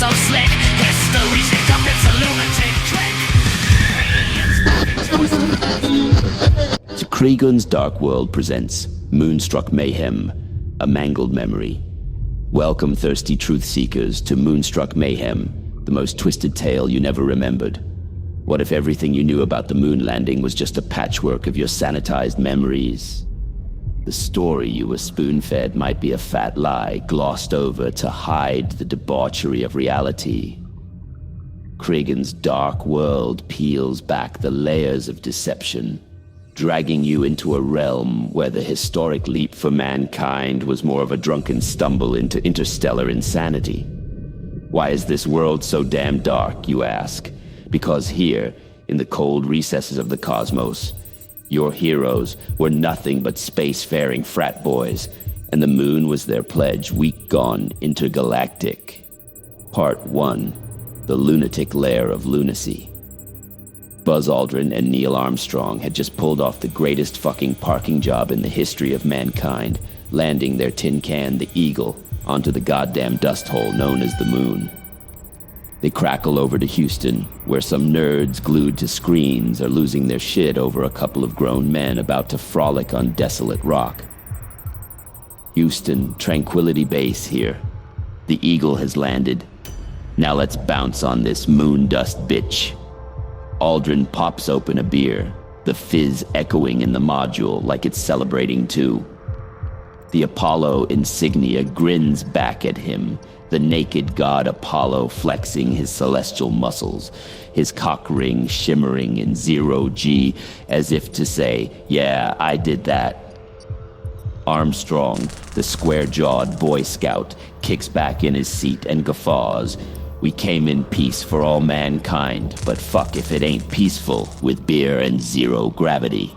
so slick. History's become it's a lunatic trick. Kregon's Dark World presents Moonstruck Mayhem, a mangled memory. Welcome, thirsty truth seekers, to Moonstruck Mayhem, the most twisted tale you never remembered. What if everything you knew about the moon landing was just a patchwork of your sanitized memories? The story you were spoon-fed might be a fat lie glossed over to hide the debauchery of reality. Kregon's Dark World peels back the layers of deception, dragging you into a realm where the historic leap for mankind was more of a drunken stumble into interstellar insanity. Why is this world so damn dark, you ask? Because here, in the cold recesses of the cosmos, your heroes were nothing but spacefaring frat boys, and the moon was their pledge, week gone intergalactic. Part 1, The Lunatic Lair of Lunacy. Buzz Aldrin and Neil Armstrong had just pulled off the greatest fucking parking job in the history of mankind, landing their tin can, the Eagle, onto the goddamn dust hole known as the moon. They crackle over to Houston, where some nerds glued to screens are losing their shit over a couple of grown men about to frolic on desolate rock. Houston, Tranquility Base here. The Eagle has landed. Now let's bounce on this moon dust bitch. Aldrin pops open a beer, the fizz echoing in the module like it's celebrating too. The Apollo insignia grins back at him, the naked god Apollo flexing his celestial muscles, his cock ring shimmering in 0G as if to say, yeah, I did that. Armstrong, the square-jawed Boy Scout, kicks back in his seat and guffaws. We came in peace for all mankind, but fuck if it ain't peaceful with beer and zero gravity.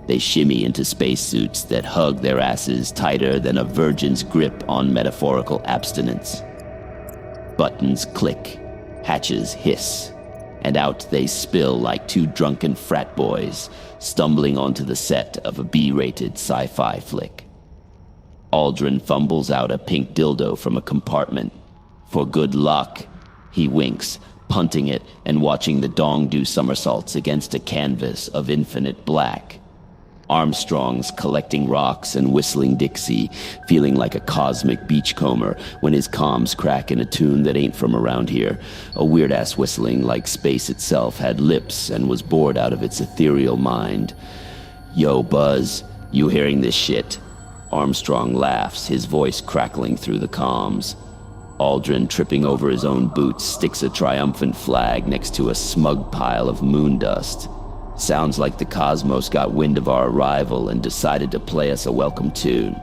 They shimmy into spacesuits that hug their asses tighter than a virgin's grip on metaphorical abstinence. Buttons click, hatches hiss, and out they spill like two drunken frat boys stumbling onto the set of a B-rated sci-fi flick. Aldrin fumbles out a pink dildo from a compartment. For good luck, he winks, punting it and watching the dong do somersaults against a canvas of infinite black. Armstrong's collecting rocks and whistling Dixie, feeling like a cosmic beachcomber when his comms crack in a tune that ain't from around here. A weird-ass whistling like space itself had lips and was bored out of its ethereal mind. Yo, Buzz, you hearing this shit? Armstrong laughs, his voice crackling through the comms. Aldrin, tripping over his own boots, sticks a triumphant flag next to a smug pile of moon dust. Sounds like the cosmos got wind of our arrival and decided to play us a welcome tune.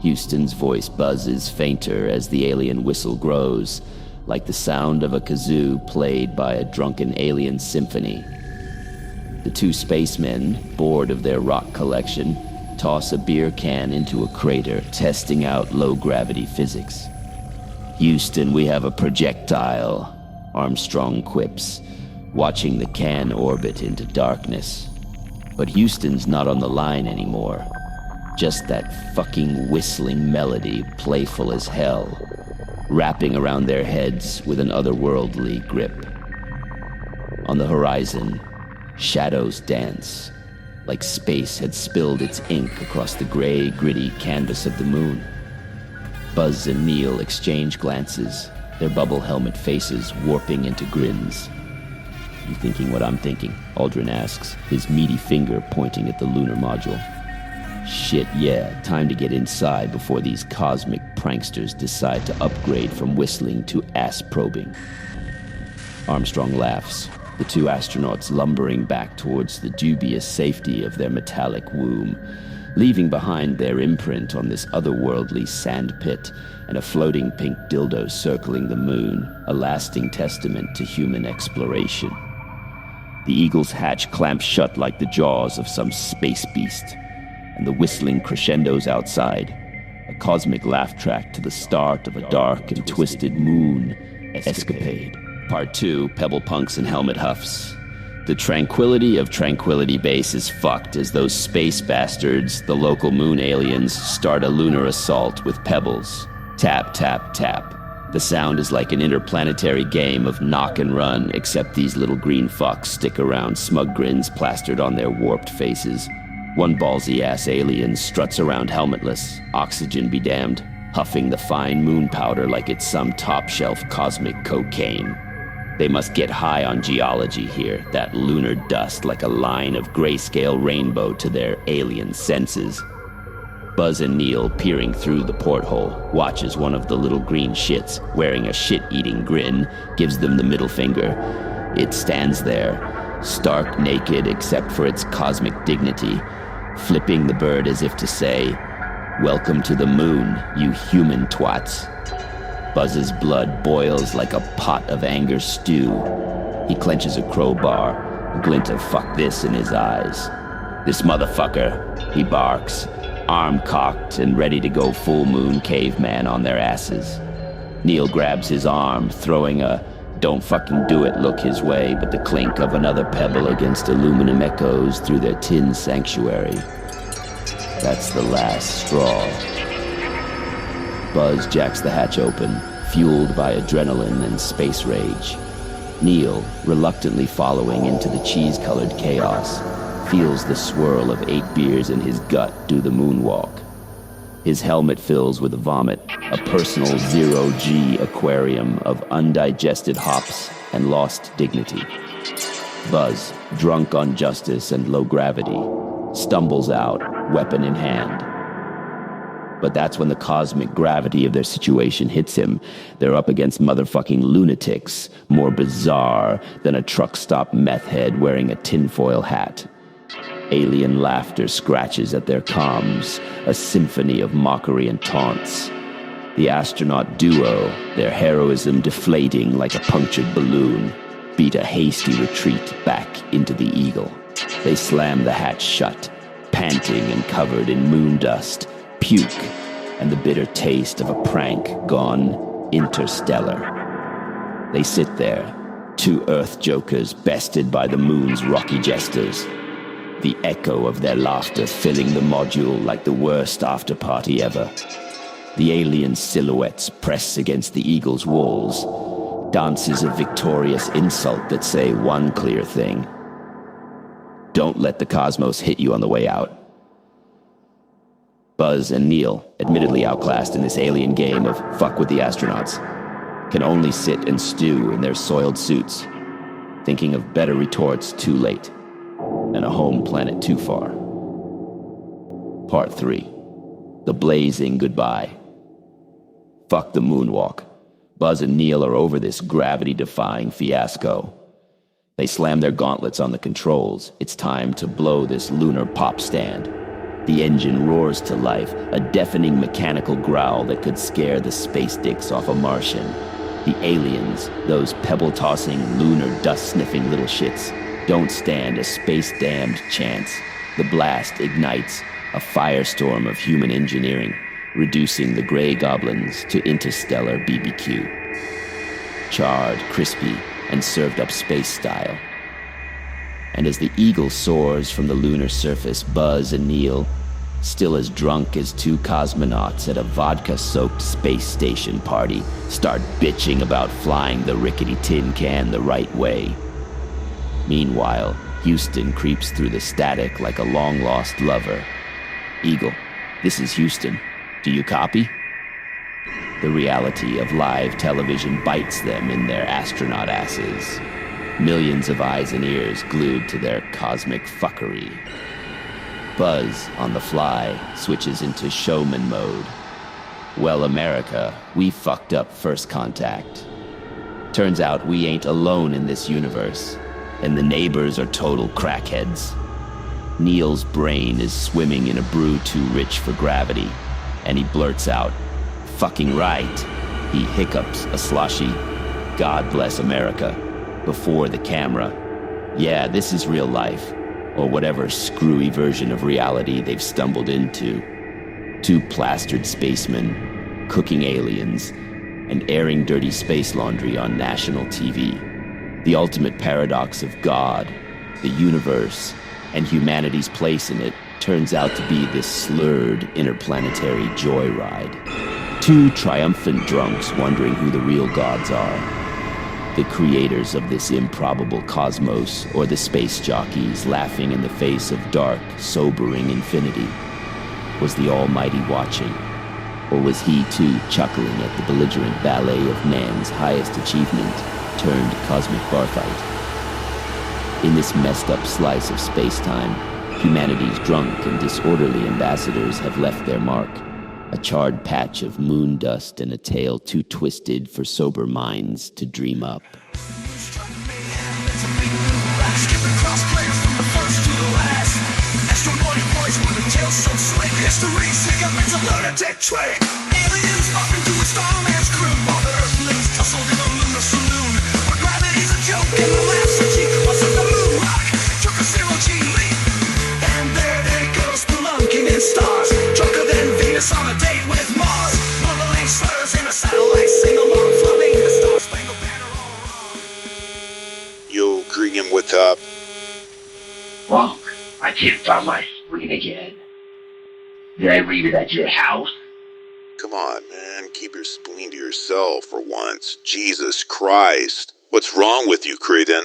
Houston's voice buzzes fainter as the alien whistle grows, like the sound of a kazoo played by a drunken alien symphony. The two spacemen, bored of their rock collection, toss a beer can into a crater, testing out low-gravity physics. Houston, we have a projectile, Armstrong quips, watching the can orbit into darkness. But Houston's not on the line anymore. Just that fucking whistling melody, playful as hell, wrapping around their heads with an otherworldly grip. On the horizon, shadows dance, like space had spilled its ink across the gray, gritty canvas of the moon. Buzz and Neil exchange glances, their bubble helmet faces warping into grins. You thinking what I'm thinking? Aldrin asks, his meaty finger pointing at the lunar module. Shit, yeah, time to get inside before these cosmic pranksters decide to upgrade from whistling to ass-probing. Armstrong laughs, the two astronauts lumbering back towards the dubious safety of their metallic womb, leaving behind their imprint on this otherworldly sandpit and a floating pink dildo circling the moon, a lasting testament to human exploration. The Eagle's hatch clamps shut like the jaws of some space beast, and the whistling crescendos outside, a cosmic laugh track to the start of a dark and twisted moon escapade. Part 2, Pebble Punks and Helmet Huffs. The tranquility of Tranquility Base is fucked as those space bastards, the local moon aliens, start a lunar assault with pebbles. Tap, tap, tap. The sound is like an interplanetary game of knock and run, except these little green fucks stick around, smug grins plastered on their warped faces. One ballsy-ass alien struts around helmetless, oxygen be damned, huffing the fine moon powder like it's some top-shelf cosmic cocaine. They must get high on geology here, that lunar dust like a line of grayscale rainbow to their alien senses. Buzz and Neil, peering through the porthole, watches one of the little green shits, wearing a shit-eating grin, gives them the middle finger. It stands there, stark naked except for its cosmic dignity, flipping the bird as if to say, "Welcome to the moon, you human twats." Buzz's blood boils like a pot of anger stew. He clenches a crowbar, a glint of fuck this in his eyes. "This motherfucker," he barks, arm cocked and ready to go full moon caveman on their asses. Neil grabs his arm, throwing a "don't fucking do it" look his way, but the clink of another pebble against aluminum echoes through their tin sanctuary. That's the last straw. Buzz jacks the hatch open, fueled by adrenaline and space rage. Neil, reluctantly following into the cheese-colored chaos, feels the swirl of 8 beers in his gut do the moonwalk. His helmet fills with vomit, a personal zero-G aquarium of undigested hops and lost dignity. Buzz, drunk on justice and low gravity, stumbles out, weapon in hand. But that's when the cosmic gravity of their situation hits him. They're up against motherfucking lunatics, more bizarre than a truck stop meth head wearing a tinfoil hat. Alien laughter scratches at their comms, a symphony of mockery and taunts. The astronaut duo, their heroism deflating like a punctured balloon, beat a hasty retreat back into the Eagle. They slam the hatch shut, panting and covered in moon dust, puke, and the bitter taste of a prank gone interstellar. They sit there, 2 Earth jokers bested by the moon's rocky jesters, the echo of their laughter filling the module like the worst after-party ever. The alien silhouettes press against the Eagle's walls, dances of victorious insult that say one clear thing: don't let the cosmos hit you on the way out. Buzz and Neil, admittedly outclassed in this alien game of fuck with the astronauts, can only sit and stew in their soiled suits, thinking of better retorts too late, and a home planet too far. Part 3. The blazing goodbye. Fuck the moonwalk. Buzz and Neil are over this gravity-defying fiasco. They slam their gauntlets on the controls. It's time to blow this lunar pop stand. The engine roars to life, a deafening mechanical growl that could scare the space dicks off a Martian. The aliens, those pebble-tossing, lunar dust-sniffing little shits, don't stand a space-damned chance. The blast ignites a firestorm of human engineering, reducing the gray goblins to interstellar BBQ. Charred, crispy, and served up space style. And as the Eagle soars from the lunar surface, Buzz and Neil, still as drunk as 2 cosmonauts at a vodka-soaked space station party, start bitching about flying the rickety tin can the right way. Meanwhile, Houston creeps through the static like a long-lost lover. "Eagle, this is Houston. Do you copy?" The reality of live television bites them in their astronaut asses. Millions of eyes and ears glued to their cosmic fuckery. Buzz, on the fly, switches into showman mode. "Well, America, we fucked up first contact. Turns out we ain't alone in this universe, and the neighbors are total crackheads." Neil's brain is swimming in a brew too rich for gravity, and he blurts out, "Fucking right." He hiccups a sloshy, "God bless America," before the camera. Yeah, this is real life, or whatever screwy version of reality they've stumbled into. 2 plastered spacemen, cooking aliens, and airing dirty space laundry on national TV. The ultimate paradox of God, the universe, and humanity's place in it turns out to be this slurred interplanetary joyride. Two triumphant drunks wondering who the real gods are. The creators of this improbable cosmos, or the space jockeys laughing in the face of dark, sobering infinity. Was the Almighty watching? Or was he too chuckling at the belligerent ballet of man's highest achievement, turned cosmic bar fight? In this messed up slice of space-time, humanity's drunk and disorderly ambassadors have left their mark. A charred patch of moon dust and a tale too twisted for sober minds to dream up. Aliens up into a starman's crew while the earthlings tussled in a lunar saloon. Where gravity's a joke and the laughs are cheap. What's in the moon rock? Took a zero-G leap. And there they go, spelunking in stars. Drunker than Venus on a date with Mars. Mumbling slurs in a satellite sing-along. Floating the star-spangled banner all wrong. Yo, Kregon, what's up? Monk, I can't find my screen again. Did I leave it at your house? Come on, man. Keep your spleen to yourself for once. Jesus Christ. What's wrong with you, Kregon?